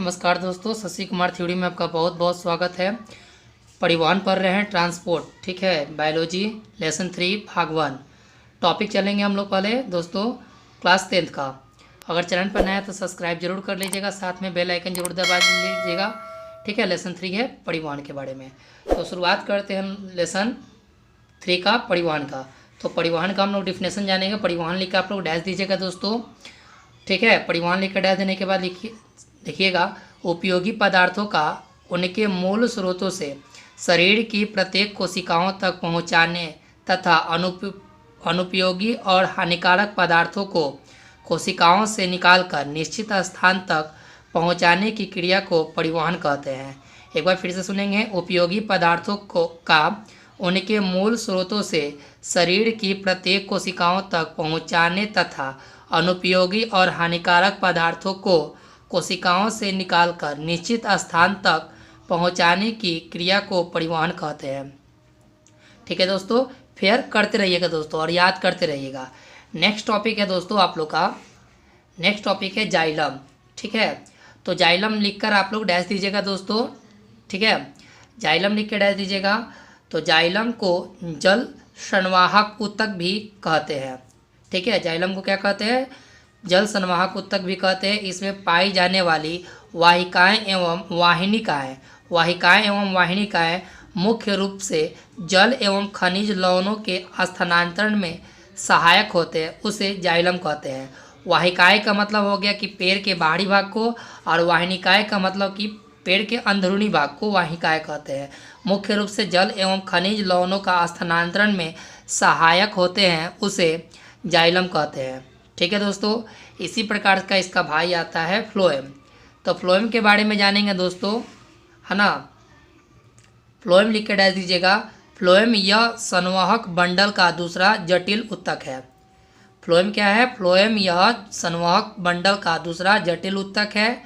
नमस्कार दोस्तों, शशि कुमार थ्योरी में आपका बहुत बहुत स्वागत है। परिवहन पढ़ रहे हैं, ट्रांसपोर्ट, ठीक है। बायोलॉजी लेसन 3 भाग 1 टॉपिक चलेंगे हम लोग पहले दोस्तों क्लास 10th का। अगर चैनल पर नया है तो सब्सक्राइब जरूर कर लीजिएगा, साथ में बेल आइकन जरूर दबा लीजिएगा, ठीक है। लेसन 3 है परिवहन के बारे में। तो शुरुआत करते हैं लेसन 3 का, परिवहन का। तो परिवहन का हम लोग डिफिनेशन जानेंगे। परिवहन लिख कर आप लोग डैश दीजिएगा दोस्तों, ठीक है। परिवहन लिख कर डैश देने के बाद लिखिएगा उपयोगी पदार्थों का उनके मूल स्रोतों से शरीर की प्रत्येक कोशिकाओं तक पहुंचाने तथा अनुपयोगी और हानिकारक पदार्थों को कोशिकाओं से निकालकर निश्चित स्थान तक पहुंचाने की क्रिया को परिवहन कहते हैं। एक बार फिर से सुनेंगे। उपयोगी पदार्थों का उनके मूल स्रोतों से शरीर की प्रत्येक कोशिकाओं तक पहुंचाने तथा अनुपयोगी और हानिकारक पदार्थों को कोशिकाओं से निकालकर निश्चित स्थान तक पहुंचाने की क्रिया को परिवहन कहते हैं, ठीक है दोस्तों। फिर करते रहिएगा दोस्तों और याद करते रहिएगा। नेक्स्ट टॉपिक है दोस्तों आप लोग का, नेक्स्ट टॉपिक है जाइलम, ठीक है। तो जाइलम लिखकर आप लोग डैश दीजिएगा दोस्तों, ठीक है। जाइलम लिख के डैश दीजिएगा। तो जाइलम को जल संवाहक ऊतक भी कहते हैं, ठीक है। जाइलम को क्या कहते हैं? जल संवाहक ऊतक भी कहते हैं। इसमें पाई जाने वाली वाहिकाएं एवं वाहिनिकाएं मुख्य रूप से जल एवं खनिज लवणों के स्थानांतरण में सहायक होते हैं, उसे जाइलम कहते हैं। वाहिकाएं का मतलब हो गया कि पेड़ के बाहरी भाग को, और वाहिनिकाएं का मतलब कि पेड़ के अंदरूनी भाग को वाहिकाएं कहते हैं। मुख्य रूप से जल एवं खनिज लवणों का स्थानांतरण में सहायक होते हैं, उसे जाइलम कहते हैं, ठीक है दोस्तों। इसी प्रकार का इसका भाई आता है फ्लोएम। तो फ्लोएम के बारे में जानेंगे दोस्तों, है ना। फ्लोएम लिख के डाल दीजिएगा। फ्लोएम यह संवाहक बंडल का दूसरा जटिल ऊतक है। फ्लोएम क्या है? फ्लोएम यह संवाहक बंडल का दूसरा जटिल ऊतक है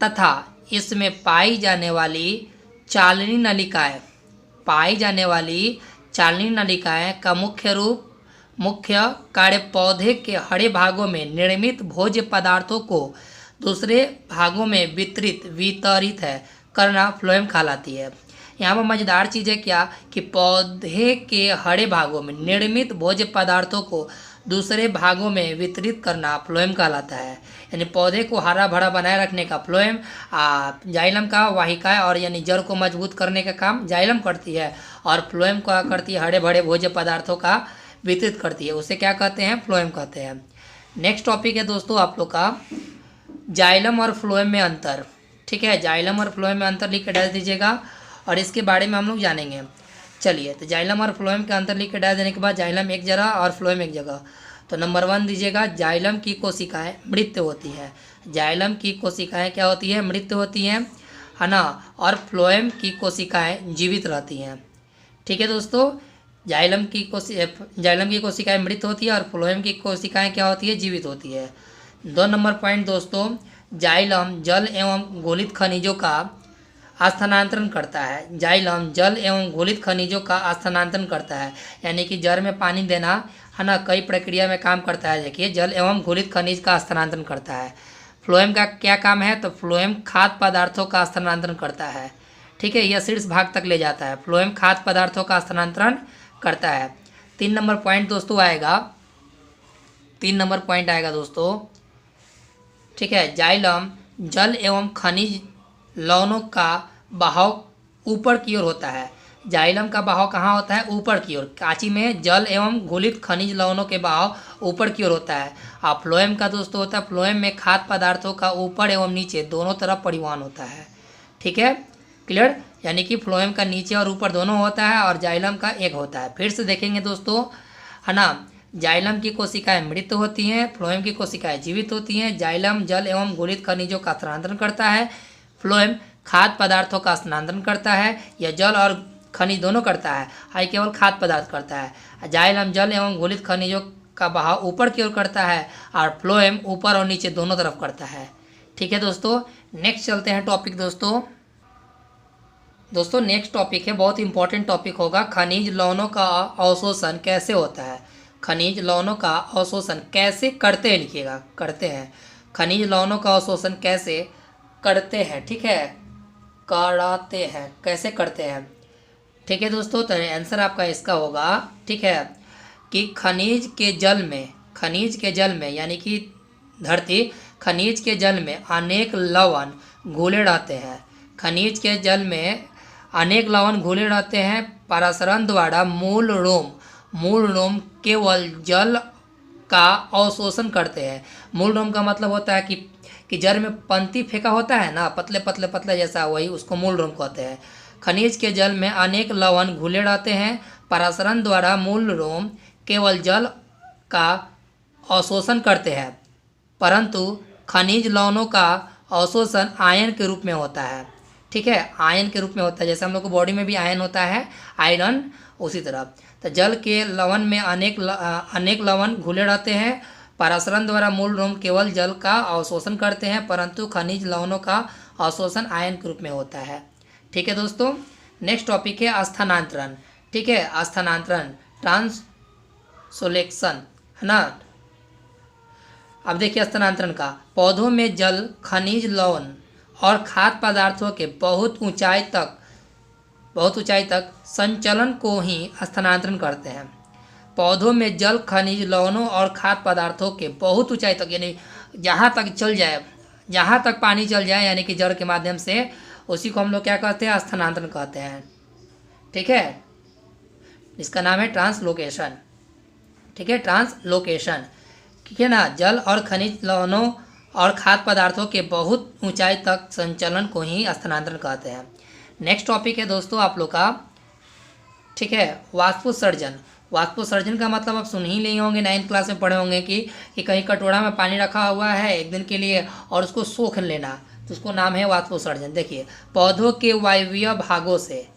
तथा इसमें पाई जाने वाली चालनी नलिकाएं का मुख्य कार्य पौधे के हरे भागों में निर्मित भोज्य पदार्थों को दूसरे भागों में वितरित करना फ्लोएम कहलाती है। यहाँ पर मज़ेदार चीज़ है क्या कि पौधे के हरे भागों में निर्मित भोज्य पदार्थों को दूसरे भागों में वितरित करना फ्लोएम कहलाता है। यानी पौधे को हरा भरा बनाए रखने का फ्लोएम, जाइलम का वाहिकाएं और यानी जड़ को मजबूत करने का काम जाइलम करती है, और फ्लोएम का करती है हरे भरे भोज्य पदार्थों का वितरित करती है, उसे क्या कहते हैं? फ्लोएम कहते हैं। नेक्स्ट टॉपिक है दोस्तों आप लोग का जाइलम और फ्लोएम में अंतर, ठीक है। जाइलम और फ्लोएम में अंतर लिख के डाल दीजिएगा और इसके बारे में हम लोग जानेंगे। चलिए, तो जाइलम और फ्लोएम का अंतर लिख के डाल देने के बाद जाइलम एक जगह और फ्लोएम एक जगह। तो नंबर 1 दीजिएगा, जाइलम की कोशिकाएं मृत होती है। जाइलम की कोशिकाएं क्या होती है? मृत होती हैं, है ना। और फ्लोएम की कोशिकाएं जीवित रहती हैं, ठीक है दोस्तों। जाइलम की कोशिकाएं मृत होती है और फ्लोएम की कोशिकाएं क्या होती है? जीवित होती है। 2 नंबर पॉइंट दोस्तों, जाइलम जल एवं घोलित खनिजों का स्थानांतरण करता है। जाइलम जल एवं घोलित खनिजों का स्थानांतरण करता है, यानी कि जड़ में पानी देना, है ना, कई प्रक्रिया में काम करता है। देखिए, जल एवं घोलित खनिज का स्थानांतरण करता है। फ्लोएम का क्या काम है? तो फ्लोएम खाद्य पदार्थों का स्थानांतरण करता है, ठीक है। यह शीर्ष भाग तक ले जाता है। फ्लोएम खाद्य पदार्थों का स्थानांतरण करता है। 3 नंबर पॉइंट दोस्तों आएगा, 3 नंबर पॉइंट आएगा दोस्तों, ठीक है। जाइलम जल एवं खनिज लवणों का बहाव ऊपर की ओर होता है। जाइलम का बहाव कहाँ होता है? ऊपर की ओर। कांची में जल एवं घोलित खनिज लवणों के बहाव ऊपर की ओर होता है। और फ्लोएम का दोस्तों होता है, फ्लोएम में खाद्य पदार्थों का ऊपर एवं नीचे दोनों तरफ परिवहन होता है, ठीक है। क्लियर? यानी कि फ्लोएम का नीचे और ऊपर दोनों होता है और जाइलम का एक होता है। फिर से देखेंगे दोस्तों, है ना। जाइलम की कोशिकाएं मृत होती हैं, फ्लोएम की कोशिकाएं जीवित होती हैं। जाइलम जल एवं घोलित खनिजों का स्थानांतरण करता है। फ्लोएम खाद्य पदार्थों का स्थानांतरण करता है। यह जल और खनिज दोनों करता है, हाई केवल खाद्य पदार्थ करता है। जाइलम जल एवं घोलित खनिजों का बहाव ऊपर की ओर करता है और फ्लोएम ऊपर और नीचे दोनों तरफ करता है, ठीक है दोस्तों। नेक्स्ट चलते हैं टॉपिक दोस्तों नेक्स्ट टॉपिक है, बहुत इंपॉर्टेंट टॉपिक होगा। खनिज लवणों का अवशोषण कैसे होता है? खनिज लवणों का अवशोषण कैसे करते हैं? लिखिएगा, करते हैं। खनिज लवणों का अवशोषण कैसे करते हैं, ठीक है, कराते हैं, कैसे करते हैं, ठीक है दोस्तों। तो आंसर आपका इसका होगा, ठीक है, कि खनिज के जल में यानी कि धरती खनिज के जल में अनेक लवण घुले रहते हैं। खनिज के जल में अनेक लवण घुले रहते हैं। परासरण द्वारा मूल रोम केवल जल का अवशोषण करते हैं। मूल रोम का मतलब होता है कि जल में पंक्ति फेंका होता है ना, पतले पतले पतले जैसा, वही उसको मूल रोम कहते हैं। खनिज के जल में अनेक लवण घुले रहते हैं। परासरण द्वारा मूल रोम केवल जल का अवशोषण करते हैं, परंतु खनिज लवणों का अवशोषण आयन के रूप में होता है, ठीक है, आयन के रूप में होता है। जैसे हम लोग को बॉडी में भी आयन होता है, आयरन, उसी तरह। तो जल के लवण में अनेक लवण घुले रहते हैं। परासरण द्वारा मूल रोम केवल जल का अवशोषण करते हैं, परंतु खनिज लवणों का अवशोषण आयन के रूप में होता है, ठीक है दोस्तों। नेक्स्ट टॉपिक है स्थानांतरण, ठीक है, स्थानांतरण, ट्रांसलेशन, है ना। अब देखिए स्थानांतरण का, पौधों में जल, खनिज लवण और खाद्य पदार्थों के बहुत ऊंचाई तक संचलन को ही स्थानांतरण करते हैं। पौधों में जल, खनिज लवणों और खाद्य पदार्थों के बहुत ऊंचाई तक, यानी जहाँ तक चल जाए, जहाँ तक पानी चल जाए, यानी कि जड़ के माध्यम से, उसी को हम लोग क्या कहते हैं, स्थानांतरण कहते हैं, ठीक है। इसका नाम है ट्रांसलोकेशन, ठीक है, ट्रांसलोकेशन, ठीक है ना। जल और खनिज लवणों और खाद्य पदार्थों के बहुत ऊंचाई तक संचलन को ही स्थानांतरण कहते हैं। नेक्स्ट टॉपिक है दोस्तों आप लोग का, ठीक है, वाष्पोत्सर्जन। वाष्पोत्सर्जन का मतलब आप सुन ही लिए होंगे, 9th क्लास में पढ़े होंगे कि कहीं कटोरा में पानी रखा हुआ है एक दिन के लिए और उसको सोख लेना, तो उसको नाम है वाष्पोत्सर्जन। देखिए, पौधों के वायवीय भागों से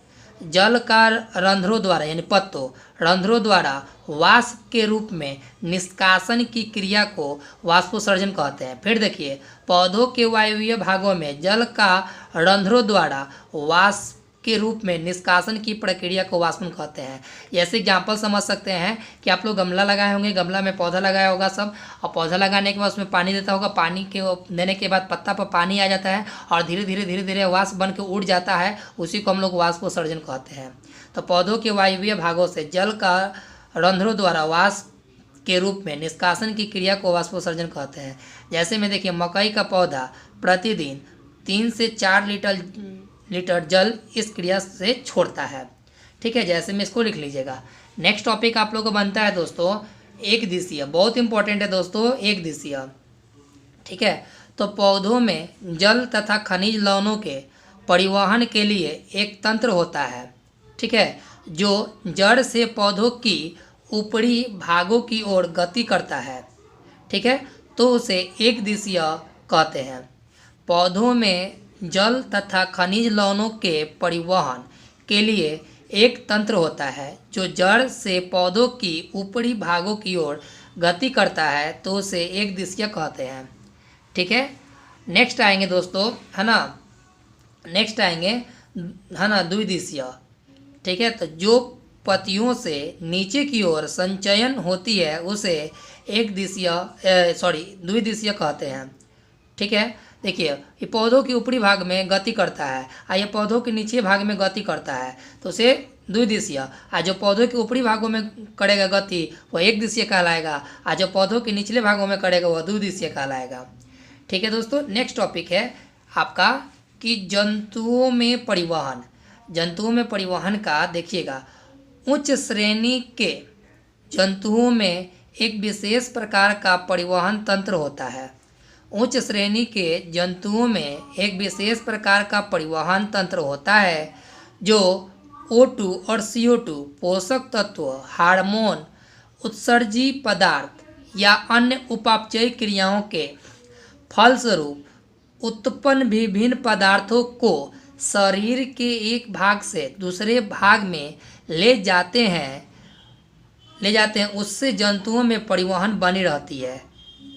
जल का रंध्रों द्वारा, यानी पत्तों, रंध्रों द्वारा वाष्प के रूप में निष्कासन की क्रिया को वाष्पोत्सर्जन कहते हैं। फिर देखिए, पौधों के वायवीय भागों में जल का रंध्रों द्वारा वाष्प के रूप में निष्कासन की प्रक्रिया को वाष्पन कहते हैं। जैसे एग्जाम्पल समझ सकते हैं कि आप लोग गमला लगाए होंगे, गमला में पौधा लगाया होगा सब, और पौधा लगाने के बाद उसमें पानी देता होगा, पानी के देने के बाद पत्ता पर पानी आ जाता है और धीरे धीरे वाष्प बन के उड़ जाता है, उसी को हम लोग वाष्पोत्सर्जन कहते हैं। तो पौधों के वायवीय भागों से जल का रंध्रों द्वारा वाष्प के रूप में निष्कासन की क्रिया को वाष्पोत्सर्जन कहते हैं। जैसे में देखिए, मकई का पौधा प्रतिदिन 3 से 4 लीटर जल इस क्रिया से छोड़ता है, ठीक है। जैसे में इसको लिख लीजिएगा। नेक्स्ट टॉपिक आप लोगों को बनता है दोस्तों एक दिशीय, बहुत इंपॉर्टेंट है दोस्तों, एक दिशीय, ठीक है। तो पौधों में जल तथा खनिज लवणों के परिवहन के लिए एक तंत्र होता है, ठीक है, जो जड़ से पौधों की ऊपरी भागों की ओर गति करता है, ठीक है, तो उसे एक दिशीय कहते हैं। पौधों में जल तथा खनिज लवणों के परिवहन के लिए एक तंत्र होता है जो जड़ से पौधों की ऊपरी भागों की ओर गति करता है, तो उसे एक दिशीय कहते हैं, ठीक है। नेक्स्ट आएंगे दोस्तों, है ना, नेक्स्ट आएंगे, है ना, द्विदिशीय, ठीक है। तो जो पत्तियों से नीचे की ओर संचयन होती है उसे एक दिशीय द्विदिशीय कहते हैं, ठीक है। देखिए, ये पौधों के ऊपरी भाग में गति करता है और ये पौधों के नीचे भाग में गति करता है, तो उसे द्विदिशीय। और जो पौधों के ऊपरी भागों में करेगा गति वह एक दिशीय कहलाएगा, और जो पौधों के निचले भागों में करेगा वह द्विदिशीय कहलाएगा, ठीक है दोस्तों। नेक्स्ट टॉपिक है आपका कि जंतुओं में परिवहन। जंतुओं में परिवहन का देखिएगा, उच्च श्रेणी के जंतुओं में एक विशेष प्रकार का परिवहन तंत्र होता है। उच्च श्रेणी के जंतुओं में एक विशेष प्रकार का परिवहन तंत्र होता है जो O2 और CO2 पोषक तत्व, हार्मोन, उत्सर्जी पदार्थ या अन्य उपापचयी क्रियाओं के फलस्वरूप उत्पन्न विभिन्न पदार्थों को शरीर के एक भाग से दूसरे भाग में ले जाते हैं, उससे जंतुओं में परिवहन बनी रहती है,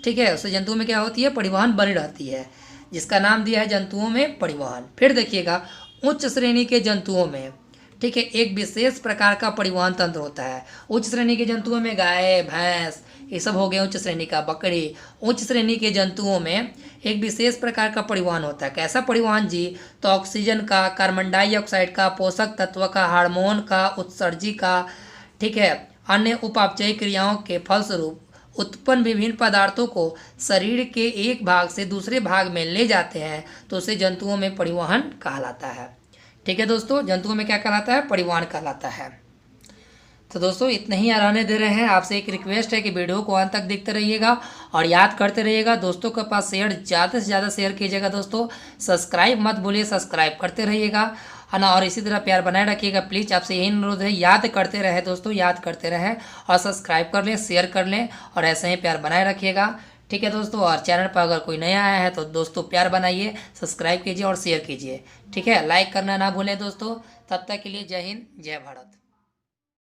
ठीक है। उससे जंतुओं में क्या होती है, परिवहन बनी रहती है, जिसका नाम दिया है जंतुओं में परिवहन। फिर देखिएगा, उच्च श्रेणी के जंतुओं में, ठीक है, एक विशेष प्रकार का परिवहन तंत्र होता है। उच्च श्रेणी के जंतुओं में गाय, भैंस, ये सब हो गया उच्च श्रेणी का। बकरी, उच्च श्रेणी के जंतुओं में एक विशेष प्रकार का परिवहन होता है। कैसा परिवहन जी? तो ऑक्सीजन का, कार्बन डाइऑक्साइड का, पोषक तत्व का, हार्मोन का, उत्सर्जी का, ठीक है, अन्य उपापचयी क्रियाओं के फलस्वरूप उत्पन्न विभिन्न पदार्थों को शरीर के एक भाग से दूसरे भाग में ले जाते हैं, तो उसे जंतुओं में परिवहन कहलाता है। ठीक है दोस्तों, जंतुओं में क्या कहलाता है? परिवहन कहलाता है। तो दोस्तों इतना ही रहने दे रहे हैं। आपसे एक रिक्वेस्ट है कि वीडियो को अंत तक देखते रहिएगा और याद करते रहिएगा। दोस्तों के पास शेयर ज़्यादा से ज़्यादा शेयर कीजिएगा। दोस्तों सब्सक्राइब मत भूलिए, सब्सक्राइब करते रहिएगा, है ना। और इसी तरह प्यार बनाए रखिएगा। प्लीज़ आपसे यही अनुरोध है, याद करते रहे दोस्तों, याद करते रहें और सब्सक्राइब कर लें, शेयर कर लें और ऐसे ही प्यार बनाए रखिएगा। ठीक है दोस्तों, और चैनल पर अगर कोई नया आया है तो दोस्तों प्यार बनाइए, सब्सक्राइब कीजिए और शेयर कीजिए। ठीक है, लाइक करना ना भूलें दोस्तों। तब तक के लिए जय हिंद, जय भारत।